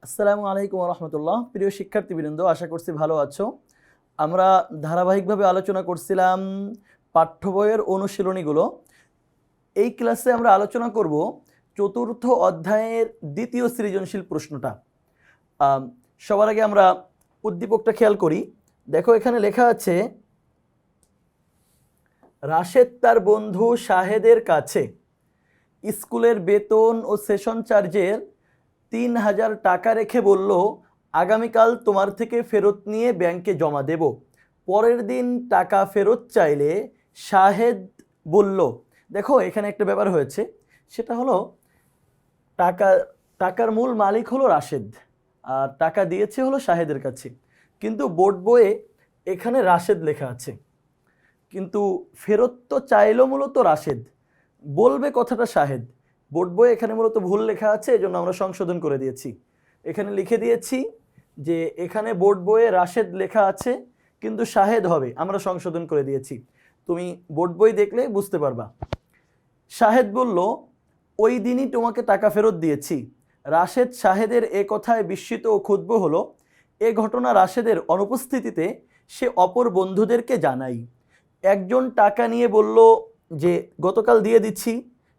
আসসালামু আলাইকুম রহমতুল্লাহ। প্রিয় শিক্ষার্থীবৃন্দ, আশা করছি ভালো আছো। আমরা ধারাবাহিকভাবে আলোচনা করছিলাম পাঠ্য বইয়ের অনুশীলনীগুলো। এই ক্লাসে আমরা আলোচনা করব চতুর্থ অধ্যায়ের দ্বিতীয় সৃজনশীল প্রশ্নটা। সবার আগে আমরা উদ্দীপকটা খেয়াল করি। দেখো, এখানে লেখা আছে, রাশেদ তার বন্ধু শাহেদের কাছে স্কুলের বেতন ও সেশন চার্জের ৩,০০০ টাকা রেখে বলল, আগামীকাল তোমার থেকে ফেরত নিয়ে ব্যাংকে জমা দেব। পরের দিন টাকা ফেরত চাইলে শাহেদ বলল, দেখো এখানে একটা ব্যাপার হয়েছে, সেটা হলো টাকার মূল মালিক হলো রাশেদ আর টাকা দিয়েছে হলো শাহেদের কাছে, কিন্তু বোর্ড বইয়ে এখানে রাশেদ লেখা আছে, কিন্তু ফেরত তো চাইলো মূলত রাশেদ, বলবে কথাটা শাহেদ। বোর্ড বইয়ে এখানে মূলত ভুল লেখা আছে, এজন্য আমরা সংশোধন করে দিয়েছি। এখানে লিখে দিয়েছি যে এখানে বোর্ড বইয়ে রাশেদ লেখা আছে কিন্তু শাহেদ হবে, আমরা সংশোধন করে দিয়েছি। তুমি বোর্ড বই দেখলে বুঝতে পারবা। শাহেদ বলল, ওই দিনই তোমাকে টাকা ফেরত দিয়েছি। রাশেদ শাহেদের এ কথায় বিস্মিত ও ক্ষুব্ধ হলো। এ ঘটনা রাশেদের অনুপস্থিতিতে সে অপর বন্ধুদেরকে জানায়। একজন টাকা নিয়ে বলল যে গতকাল দিয়ে দিচ্ছি,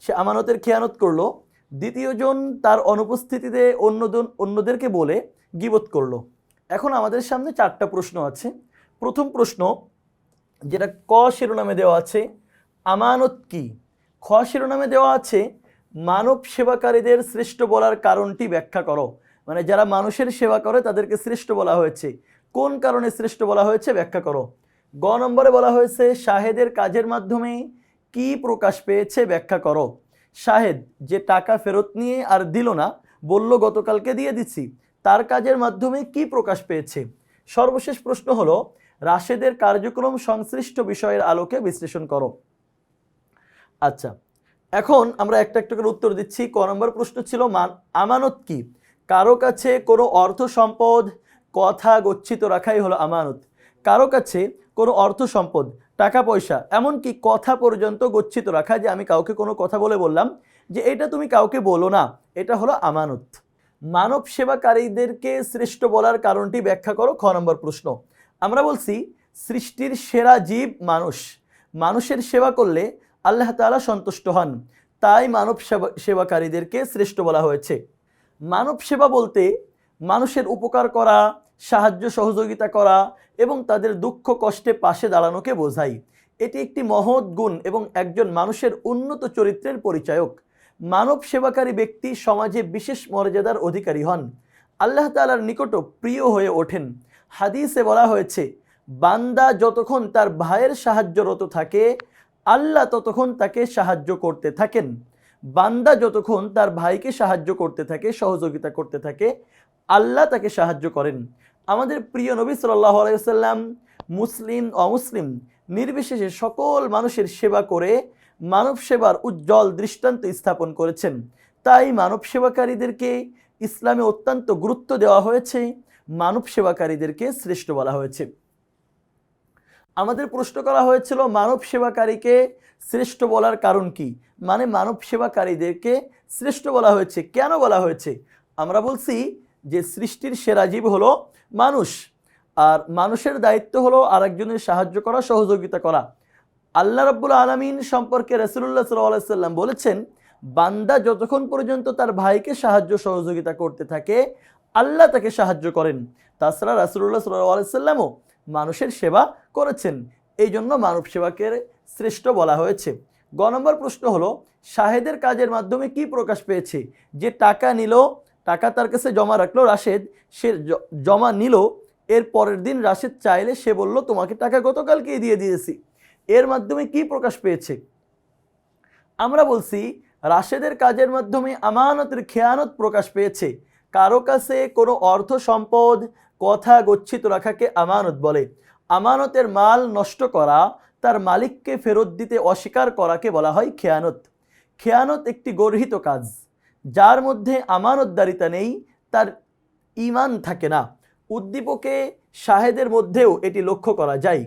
সে আমানতের খেয়ানত করলো। দ্বিতীয়জন তার অনুপস্থিতিতে অন্যদেরকে বলে গীবত করলো। এখন আমাদের সামনে 4টা প্রশ্ন আছে। প্রথম প্রশ্ন, যেটা ক শিরোনামে দেওয়া আছে, আমানত কি? খ শিরোনামে দেওয়া আছে, মানব সেবাকারীদের শ্রেষ্ঠ বলার কারণটি ব্যাখ্যা করো। মানে যারা মানুষের সেবা করে তাদেরকে শ্রেষ্ঠ বলা হয়েছে, কোন কারণে শ্রেষ্ঠ বলা হয়েছে ব্যাখ্যা করো। গ নম্বরে বলা হয়েছে, শাহেদের কাজের মাধ্যমে কি প্রকাশ পেয়েছে ব্যাখ্যা করো। শাহেদ যে টাকা ফেরত নিয়ে আর দিল না, বলল গতকালকে দিয়ে দিচ্ছি, তার কাজের মাধ্যমে কি প্রকাশ পেয়েছে। সর্বশেষ প্রশ্ন হলো, রাশেদের কার্যক্রম সংশ্লিষ্ট বিষয়ের আলোকে বিশ্লেষণ করো। আচ্ছা, এখন আমরা একটা একটা করে উত্তর দিচ্ছি। ক নম্বর প্রশ্ন ছিল আমানত কি? কারো কাছে কোনো অর্থ সম্পদ কথা গচ্ছিত রাখাই হলো আমানত। কারো কাছে কোনো অর্থ সম্পদ, টাকা পয়সা, এমনকি কথা পর্যন্ত গচ্ছিত রাখা, যে আমি কাউকে কোনো কথা বললাম যে এটা তুমি কাউকে বলো না, এটা হলো আমানত। মানব সেবাকারীদেরকে শ্রেষ্ঠ বলার কারণটি ব্যাখ্যা করো, খ নম্বর প্রশ্ন। আমরা বলছি সৃষ্টির সেরা জীব মানুষ, মানুষের সেবা করলে আল্লাহ তাআলা সন্তুষ্ট হন, তাই মানব সেবাকারীদেরকে শ্রেষ্ঠ বলা হয়েছে। মানব সেবা বলতে মানুষের উপকার করা, সাহায্য সহযোগিতা করা এবং তাদের দুঃখ কষ্টে পাশে দাঁড়ানোকে বোঝায়। এটি একটি মহৎ গুণ এবং একজন মানুষের উন্নত চরিত্রের পরিচায়ক। মানব সেবাকারী ব্যক্তি সমাজে বিশেষ মর্যাদার অধিকারী হন, আল্লাহ তাআলার নিকটও প্রিয় হয়ে ওঠেন। হাদিসে বলা হয়েছে, বান্দা যতক্ষণ তার ভাইয়ের সাহায্যরত থাকে, আল্লাহ ততক্ষণ তাকে সাহায্য করতে থাকেন। বান্দা যতক্ষণ তার ভাইকে সাহায্য করতে থাকে, সহযোগিতা করতে থাকে, আল্লাহ তাকে সাহায্য করেন। আমাদের প্রিয় নবী সাল্লাল্লাহু আলাইহি ওয়াসাল্লাম মুসলিম অমুসলিম নির্বিশেষে সকল মানুষের সেবা করে মানব সেবার উজ্জ্বল দৃষ্টান্ত স্থাপন করেছেন। তাই মানব সেবাকারীদেরকে ইসলামে অত্যন্ত গুরুত্ব দেওয়া হয়েছে, মানব সেবাকারীদেরকে শ্রেষ্ঠ বলা হয়েছে। আমাদের প্রশ্ন করা হয়েছিল, মানব সেবাকারীকে শ্রেষ্ঠ বলার কারণ কি? মানে মানব সেবাকারীদেরকে শ্রেষ্ঠ বলা হয়েছে, কেন বলা হয়েছে? আমরা বলছি যে সৃষ্টির সেরা জীব হলো মানুষ, আর মানুষের দায়িত্ব হলো আরেকজনের সাহায্য করা, সহযোগিতা করা। আল্লাহ রাব্বুল আলামিন সম্পর্কে রাসূলুল্লাহ সাল্লাল্লাহু আলাইহি ওয়াসাল্লাম বলেছেন, বান্দা যতক্ষণ পর্যন্ত তার ভাইকে সাহায্য সহযোগিতা করতে থাকে, আল্লাহ তাকে সাহায্য করেন। তাছাড়া রাসূলুল্লাহ সাল্লাল্লাহু আলাইহি ওয়াসাল্লামও মানুষের সেবা করেছেন, এই জন্য মানব সেবাকে শ্রেষ্ঠ বলা হয়েছে। গ নম্বর প্রশ্ন হলো, শাহেদের কাজের মাধ্যমে কি প্রকাশ পেয়েছে? যে টাকা নিল, টাকা তার কাছে জমা রাখলো রাশেদ, সে জমা নিল, এর পরের দিন রাশেদ চাইলে সে বলল, তোমাকে টাকা গতকালকেই দিয়ে দিয়েছি, এর মাধ্যমে কি প্রকাশ পেয়েছে? আমরা বলছি রাশেদের কাজের মাধ্যমে আমানতের খেয়ানত প্রকাশ পেয়েছে। কারো কাছে কোনো অর্থ সম্পদ কথা গচ্ছিত রাখাকে আমানত বলে। আমানতের মাল নষ্ট করা, তার মালিককে ফেরত দিতে অস্বীকার করাকে বলা হয় খেয়ানত। খেয়ানত একটি গর্হিত কাজ, যার মধ্যে আমানতদারিতা নেই, তার ঈমান থাকে না। উদ্দীপকে শাহেদের মধ্যেও এটি লক্ষ্য করা যায়।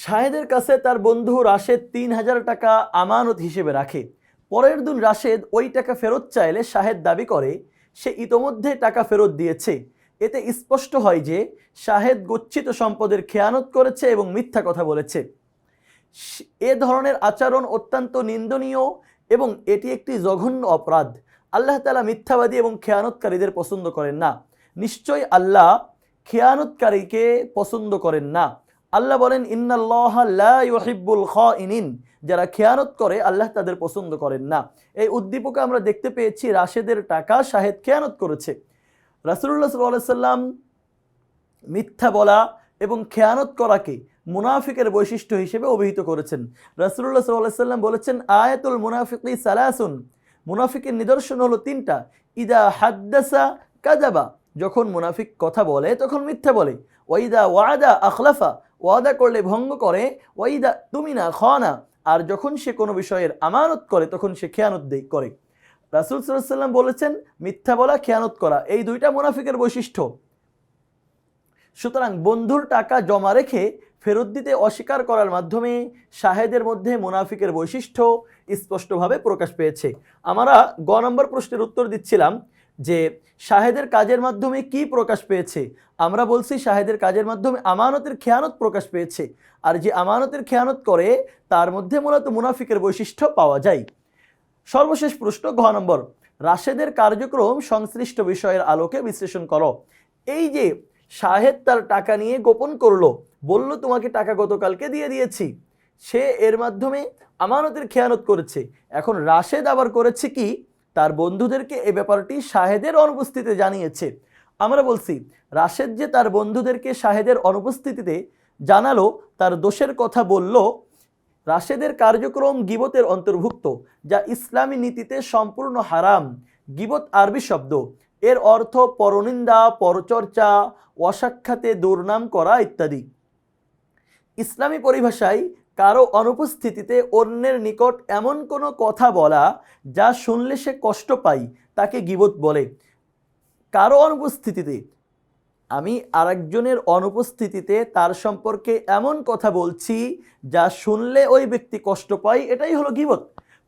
শাহেদের কাছে তার বন্ধু রাশেদ ৩,০০০ টাকা আমানত হিসেবে রাখে। পরের দিন রাশেদ ওই টাকা ফেরত চাইলে শাহেদ দাবি করে সে ইতোমধ্যে টাকা ফেরত দিয়েছে। এতে স্পষ্ট হয় যে শাহেদ গচ্ছিত সম্পদের খেয়ানত করেছে এবং মিথ্যা কথা বলেছে। এ ধরনের আচরণ অত্যন্ত নিন্দনীয় এবং এটি একটি জঘন্য অপরাধ। আল্লাহ তাআলা মিথ্যাবাদী এবং খেয়ানতকারীদের পছন্দ করেন না। নিশ্চয়ই আল্লাহ খেয়ানতকারীকে পছন্দ করেন না। আল্লাহ বলেন, ইন্নাল্লাহা লা ইউহিব্বুল খাইনিন, যারা খেয়ানত করে আল্লাহ তাদের পছন্দ করেন না। এই উদ্দীপকে আমরা দেখতে পেয়েছি রাশেদের টাকা শাহেদ খেয়ানত করেছে। রাসূলুল্লাহ সাল্লাল্লাহু আলাইহি ওয়াসাল্লাম মিথ্যা বলা এবং খেয়ানত করাকে মুনাফিকের বৈশিষ্ট্য হিসেবে অভিহিত করেছেন। রাসূলুল্লাহ সাল্লাল্লাহু আলাইহি ওয়াসাল্লাম বলেছেন, আয়াতুল মুনাফিকি সালাসুন, মুনাফিকের নিদর্শন হলো তিনটা। ইদা হাদ্দাসা কাযাবা, যখন মুনাফিক কথা বলে তখন মিথ্যা বলে। ওয়াইদা ওয়াদা আখলাফা, ওয়াদা করলে ভঙ্গ করে। ওয়াইদা তুমিনা খানা, আর যখন সে কোনো বিষয়ের আমানত করে তখন সে খেয়ানত করে। রাসূল সাল্লাল্লাহু আলাইহি ওয়াসাল্লাম বলেছেন, মিথ্যা বলা, খেয়ানত করা, এই দুইটা মুনাফিকের বৈশিষ্ট্য। সুতরাং বন্ধুর টাকা জমা রেখে ফেরত দিতে অস্বীকার করার মাধ্যমে শাহেদের মধ্যে মুনাফিকের বৈশিষ্ট্য স্পষ্টভাবে প্রকাশ পেয়েছে। আমরা গ নম্বর প্রশ্নের উত্তর দিচ্ছিলাম যে শাহেদের কাজের মাধ্যমে কি প্রকাশ পেয়েছে। আমরা বলছি শাহেদের কাজের মাধ্যমে আমানতের খেয়ানত প্রকাশ পেয়েছে, আর যে আমানতের খেয়ানত করে তার মধ্যে মূলত মুনাফিকের বৈশিষ্ট্য পাওয়া যায়। সর্বশেষ প্রশ্ন ঘ নম্বর, রাশেদের কার্যক্রম সংশ্লিষ্ট বিষয়ের আলোকে বিশ্লেষণ করো। এই যে শাহেদ তার টাকা নিয়ে গোপন করলো, বলল তোমাকে টাকা গতকালকে দিয়ে দিয়েছি, সে এর মাধ্যমে আমানতের খেয়ানত করেছে। এখন রাশেদ আবার করেছে কি, তার বন্ধুদেরকে এই ব্যাপারটি শাহেদের অনুপস্থিতিতে জানিয়েছে। আমরা বলছি রাশেদ যে তার বন্ধুদেরকে শাহেদের অনুপস্থিতিতে জানালো, তার দোষের কথা বলল, রাশেদের কার্যক্রম গিবতের অন্তর্ভুক্ত, যা ইসলামী নীতিতে সম্পূর্ণ হারাম। গিবত আরবি শব্দ, এর অর্থ পরনিন্দা, পরচর্চা, অসাক্ষাতে দুর্নাম করা ইত্যাদি। ইসলামী পরিভাষায় কারো অনুপস্থিতিতে অন্যের নিকট এমন কোনো কথা বলা যা শুনলে সে কষ্ট পায় তাকে গিবত বলে। কারো অনুপস্থিতিতে, আমি আরেকজনের অনুপস্থিতিতে তার সম্পর্কে এমন কথা বলছি যা শুনলে ওই ব্যক্তি কষ্ট পায়, এটাই হলো গিবত।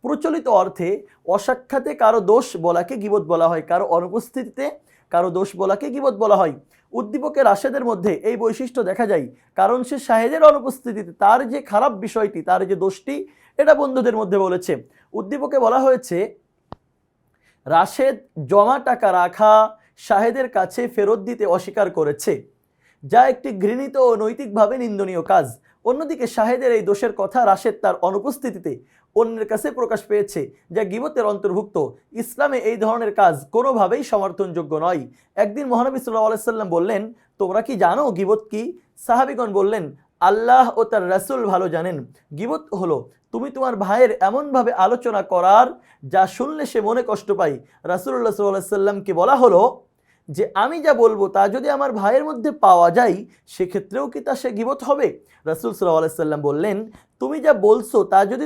প্রচলিত অর্থে অসাক্ষাতে কারো দোষ বলাকে গিবত বলা হয়, কারো অনুপস্থিতিতে কারো দোষ বলাকে গিবত বলা হয়। উদ্দীপকে রাশেদের মধ্যে এই বৈশিষ্ট্য দেখা যায়, কারণ সে শাহেদের অনুপস্থিতিতে তার যে খারাপ বিষয়টি, তার যে দোষটি, এটা বন্ধুদের মধ্যে বলেছে। উদ্দীপকে বলা হয়েছে রাশেদ জমা টাকা রাখা শাহেদের কাছে ফেরত দিতে অস্বীকার করেছে, যা একটি ঘৃণিত ও নৈতিকভাবে নিন্দনীয় কাজ। অন্যদিকে শাহেদের এই দোষের কথা রাশেদ তার অনুপস্থিতিতে অন্যের কাছে প্রকাশ পেয়েছে, যা গীবতের অন্তর্ভুক্ত। ইসলামে এই ধরনের কাজ কোনোভাবেই সমর্থনযোগ্য নয়। একদিন মহানবী সাল্লাল্লাহু আলাইহি সাল্লাম বললেন, তোমরা কি জানো গীবত কি? সাহাবীগণ বললেন, আল্লাহ ও তার রাসূল ভালো জানেন। গীবত হলো তুমি তোমার ভাইয়ের এমনভাবে আলোচনা করার যা শুনলে সে মনে কষ্ট পায়। রাসূলুল্লাহ সাল্লাল্লাহু আলাইহি সাল্লামকে বলা হলো যে আমি যা বলবো তা যদি আমার ভাইয়ের মধ্যে পাওয়া যায় সেক্ষেত্রেও কি তা সে গীবত হবে? রাসূল সাল্লাল্লাহু আলাইহি সাল্লাম বললেন, তুমি যা বলছো তা যদি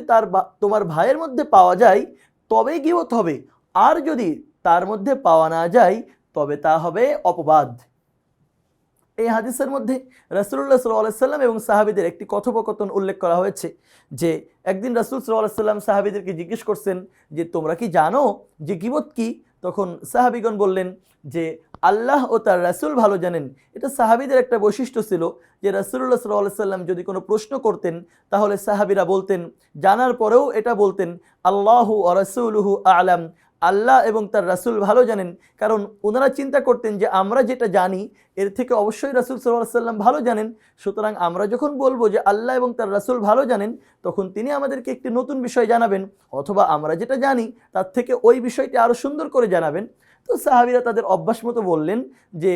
তোমার ভাইয়ের মধ্যে পাওয়া যায় তবেই গীবত হবে, আর যদি তার মধ্যে পাওয়া না যায় তবে তা হবে অপবাদ। এই হাদিসের মধ্যে রাসূলুল্লাহ সাল্লাল্লাহু আলাইহি সাল্লাম এবং সাহাবীদের একটি কথোপকথন উল্লেখ করা হয়েছে যে একদিন রাসূল সাল্লাল্লাহু আলাইহি সাল্লাম সাহাবীদেরকে জিজ্ঞেস করছেন যে তোমরা কি জানো যে গীবত কি? তখন সাহাবীগণ বললেন যে আল্লাহ ও তার রাসূল ভালো জানেন। এটা সাহাবীদের একটা বৈশিষ্ট্য ছিল যে রাসূলুল্লাহ সাল্লাল্লাহু আলাইহি সাল্লাম যদি কোনো প্রশ্ন করতেন তাহলে সাহাবীরা বলতেন, জানার পরেও এটা বলতেন, আল্লাহু ওয়া রাসূলুহু আ'লাম, আল্লাহ এবং তার রাসূল ভালো জানেন। কারণ ওনারা চিন্তা করতেন যে আমরা যেটা জানি এর থেকে অবশ্যই রাসূল সাল্লাল্লাহু আলাইহি সাল্লাম ভালো জানেন। সুতরাং আমরা যখন বলবো যে আল্লাহ এবং তার রাসূল ভালো জানেন, তখন তিনি আমাদেরকে একটি নতুন বিষয় জানাবেন, অথবা আমরা যেটা জানি তার থেকে ওই বিষয়টি আরও সুন্দর করে জানাবেন। তো সাহাবীরা তাদের অভ্যাস মতো বললেন যে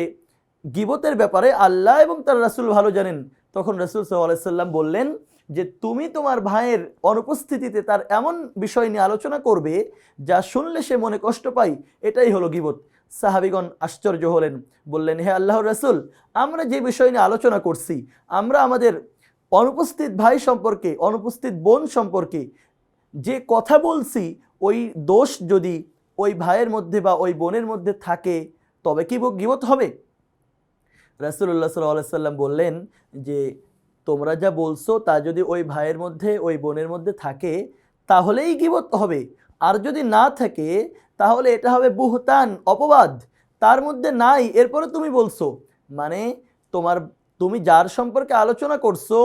গীবতের ব্যাপারে আল্লাহ এবং তার রাসূল ভালো জানেন। তখন রাসূল সাল্লাল্লাহু আলাইহি সাল্লাম বললেন যে তুমি তোমার ভাইয়ের অনুপস্থিতিতে তার এমন বিষয় নিয়ে আলোচনা করবে যা শুনলে সে মনে কষ্ট পায়, এটাই হলো গীবত। সাহাবীগণ আশ্চর্য হলেন, বললেন, হে আল্লাহর রাসূল, আমরা যে বিষয় নিয়ে আলোচনা করছি, আমরা আমাদের অনুপস্থিত ভাই সম্পর্কে, অনুপস্থিত বোন সম্পর্কে যে কথা বলছি, ওই দোষ যদি ওই ভাইয়ের মধ্যে বা ওই বোনের মধ্যে থাকে তবে কি গীবত হবে? রাসূলুল্লাহ সাল্লাল্লাহু আলাইহি সাল্লাম বললেন যে তোমরা যা বলছো তা যদি ওই ভাইয়ের মধ্যে ওই বোনের মধ্যে থাকে তাহলেই গীবত হবে, আর যদি না থাকে তাহলে এটা হবে বুহতান, অপবাদ। তার মধ্যে নাই, এরপরে তুমি বলছো, মানে তুমি যার সম্পর্কে আলোচনা করছো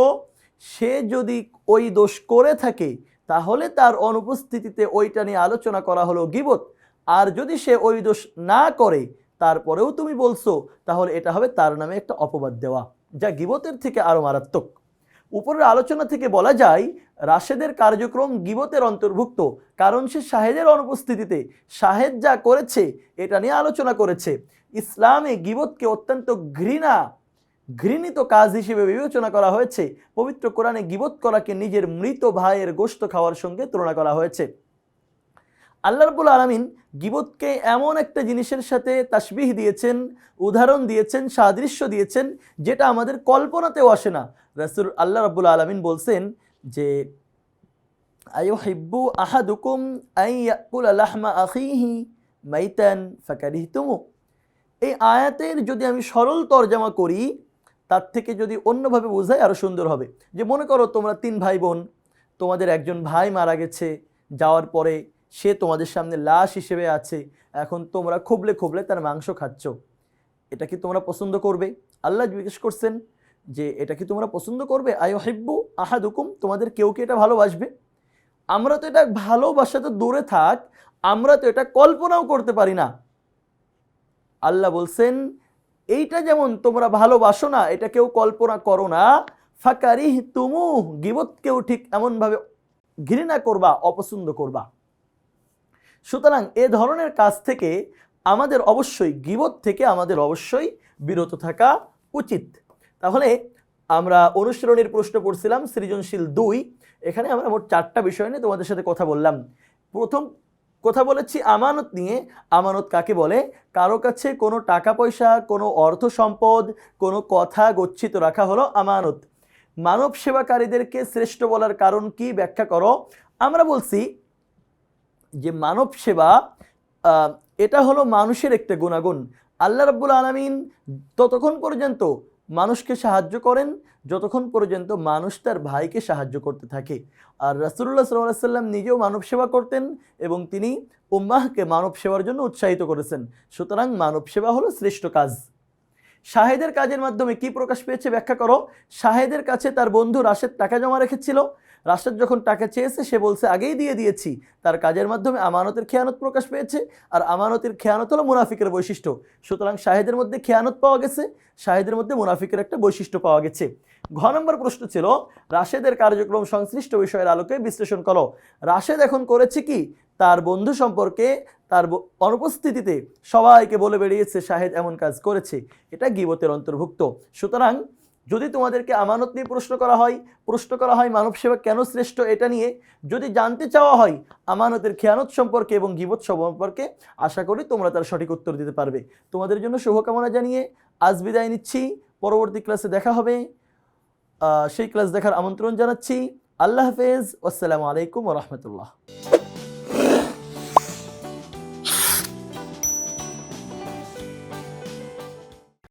সে যদি ওই দোষ করে থাকে তাহলে তার অনুপস্থিতিতে ওইটা নিয়ে আলোচনা করা হলো গীবত। আর যদি সে ওই দোষ না করে তারপরেও তুমি বলছো তাহলে এটা হবে তার নামে একটা অপবাদ দেওয়া, যা গীবতের থেকে আরো মারাত্মক। উপরের আলোচনা থেকে বলা যায় রাশেদের কার্যক্রম গীবতের অন্তর্ভুক্ত, কারণ সে শাহেদের অনুপস্থিতিতে শাহেদ যা করেছে এটা নিয়ে আলোচনা করেছে। ইসলামে গীবতকে অত্যন্ত ঘৃণিত কাজ হিসেবে বিবেচনা করা হয়েছে। পবিত্র কোরআনে গীবত করাকে নিজের মৃত ভাইয়ের গোশত খাওয়ার সঙ্গে তুলনা করা হয়েছে। আল্লাহ রাব্বুল আলামিন গীবতকে এমন একটা জিনিসের সাথে তাশবিহ দিয়েছেন, উদাহরণ দিয়েছেন, সাদৃশ্য দিয়েছেন যেটা আমাদের কল্পনাতেও আসে না। আল্লাহ রাব্বুল আলামিন বলছেন যে আইয়ুহিব্বু আহাদুকুম আন ইয়াকুলা লাহমা আখিহি মাইতান ফাকারিহতুমু। এই আয়াতের যদি আমি সরল তরজমা করি তার থেকে যদি অন্যভাবে বোঝাই আরো সুন্দর হবে। যে মনে করো তোমরা 3 ভাই বোন, তোমাদের একজন ভাই মারা গেছে, যাওয়ার পরে সে তোমাদের সামনে লাশ হিসেবে আছে, এখন তোমরা খুবলে খুবলে তার মাংস খাচ্ছ, এটা কি তোমরা পছন্দ করবে? আল্লাহ জিজ্ঞেস করছেন যে এটা কি তোমরা পছন্দ করবে? আইয়ুহিব্বু আহাদুকুম, তোমাদের কেউ কি এটা ভালোবাসবে? আমরা তো এটা ভালোবাসা তো দূরে থাক, আমরা তো এটা কল্পনাও করতে পারি না। আল্লাহ বলছেন এইটা যেমন তোমরা ভালোবাসো না, এটা কেউ কল্পনা করো না, ফাকারিহতুমু, গীবতকেও ঠিক এমনভাবে ঘৃণা করবা, অপছন্দ করবা। সুতরাং এ ধরনের কাজ থেকে আমাদের অবশ্যই, গীবত থেকে আমাদের অবশ্যই বিরত থাকা উচিত। তাহলে আমরা অনুসরণের প্রশ্ন পড়ছিলাম সৃজনশীল 2, এখানে আমরা মোট 4টা বিষয় নিয়ে তোমাদের সাথে কথা বললাম। প্রথম কথা বলেছি আমানত নিয়ে। আমানত কাকে বলে? কারো কাছে কোনো টাকা পয়সা, কোনো অর্থ সম্পদ, কোনো কথা গচ্ছিত রাখা হলো আমানত। মানব সেবাকারীদেরকে শ্রেষ্ঠ বলার কারণ কি, ব্যাখ্যা করো। আমরা বলছি যে মানব সেবা এটা হলো মানুষের একটা গুণাগুণ। আল্লাহ রাব্বুল আলামিন ততক্ষণ পর্যন্ত মানুষকে সাহায্য করেন যতক্ষণ পর্যন্ত মানুষ তার ভাইকে সাহায্য করতে থাকে। আর রাসূলুল্লাহ সাল্লাল্লাহু আলাইহি ওয়াসাল্লাম নিজেও মানব সেবা করতেন এবং তিনি উম্মাহকে মানব সেবার জন্য উৎসাহিত করেছেন। সুতরাং মানব সেবা হলো শ্রেষ্ঠ কাজ। শাহেদের কাজের মাধ্যমে কি প্রকাশ পেয়েছে, ব্যাখ্যা করো। শাহেদের কাছে তার বন্ধু রাশেদ টাকা জমা রেখেছিল। রাশেদ যখন টাকা চেয়েছে সে বলছে আগেই দিয়ে দিয়েছি। তার কাজের মাধ্যমে আমানতের খেয়ানত প্রকাশ পেয়েছে, আর আমানতের খেয়ানত হলো মুনাফিকের বৈশিষ্ট্য। সুতরাং শাহেদের মধ্যে খেয়ানত পাওয়া গেছে, শাহেদের মধ্যে মুনাফিকের একটা বৈশিষ্ট্য পাওয়া গেছে। ঘ নম্বর প্রশ্ন ছিল রাশেদের কার্যক্রম সংশ্লিষ্ট বিষয়ের আলোকে বিশ্লেষণ করো। রাশেদ এখন করেছে কি, তার বন্ধু সম্পর্কে তার অনুপস্থিতিতে সবাইকে বলে বেরিয়েছে শাহেদ এমন কাজ করেছে, এটা গীবতের অন্তর্ভুক্ত। সুতরাং যদি তোমাদেরকে আমানত নিয়ে প্রশ্ন করা হয় মানব সেবা কেন শ্রেষ্ঠ এটা নিয়ে যদি জানতে চাওয়া হয় আমানতের খেয়ানত সম্পর্কে এবং গীবত সম্পর্কে, আশা করি তোমরা তার সঠিক উত্তর দিতে পারবে। তোমাদের জন্য শুভকামনা জানিয়ে আজ বিদায় নিচ্ছি। পরবর্তী ক্লাসে দেখা হবে, সেই ক্লাস দেখার আমন্ত্রণ জানাচ্ছি। আল্লাহ হাফেজ, আসসালামু আলাইকুম ওয়া রাহমাতুল্লাহ।